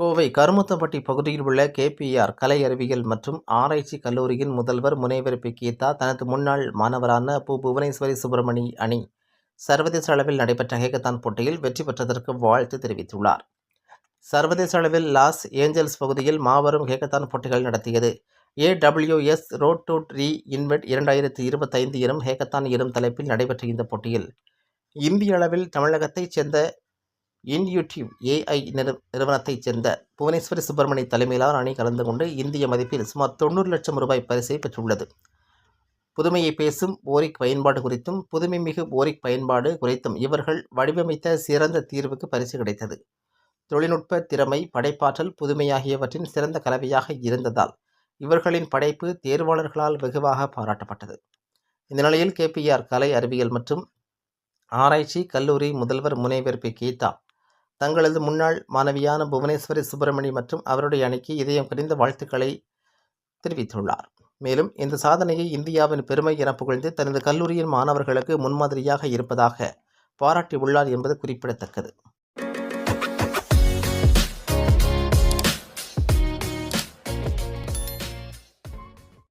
கோவை கருமத்தம்பட்டி பகுதியில் உள்ள கேபிஆர் கலை அறிவியல் மற்றும் ஆராய்ச்சி கல்லூரியின் முதல்வர் முனைவர் பி கீதா தனது முன்னாள் மாணவரான புவனேஸ்வரி சுப்பிரமணி அணி சர்வதேச அளவில் நடைபெற்ற ஹேக்கத்தான் போட்டியில் வெற்றி பெற்றதற்கு வாழ்த்து தெரிவித்துள்ளார். சர்வதேச அளவில் லாஸ் ஏஞ்சல்ஸ் பகுதியில் மாபெரும் ஹேக்கத்தான் போட்டிகள் நடத்தியது. AWS ரோட் டு ரீஇன்வென்ட் 2025 எனும் ஹேக்கத்தான் எனும் தலைப்பில் நடைபெற்ற இந்த போட்டியில் இந்திய அளவில் தமிழகத்தைச் சேர்ந்த இன்யூட்டிவ் AI நிறுவனத்தைச் சேர்ந்த புவனேஸ்வரி சுப்பிரமணி தலைமையிலான அணி கலந்து கொண்டு இந்திய மதிப்பில் சுமார் 90 லட்சம் ரூபாய் பரிசை பெற்றுள்ளது. புதுமையை பேசும் ஓரிக் பயன்பாடு குறித்தும் புதுமைமிகு ஓரிக் பயன்பாடு குறித்தும் இவர்கள் வடிவமைத்த சிறந்த தீர்வுக்கு பரிசு கிடைத்தது. தொழில்நுட்ப திறமை, படைப்பாற்றல், புதுமை ஆகியவற்றின் சிறந்த கலவையாக இருந்ததால் இவர்களின் படைப்பு தேர்வாளர்களால் வெகுவாக பாராட்டப்பட்டது. இந்த நிலையில் கேபிஆர் கலை அறிவியல் மற்றும் ஆராய்ச்சி கல்லூரி முதல்வர் முனைவர் பி கீதா தங்களது முன்னாள் மாணவியான புவனேஸ்வரி சுப்பிரமணி மற்றும் அவருடைய அணிக்கு இதயம் கனிந்த வாழ்த்துக்களை தெரிவித்துள்ளார். மேலும் இந்த சாதனையை இந்தியாவின் பெருமை என புகழ்ந்து தனது கல்லூரியின் மாணவர்களுக்கு முன்மாதிரியாக இருப்பதாக பாராட்டியுள்ளார் என்பது குறிப்பிடத்தக்கது.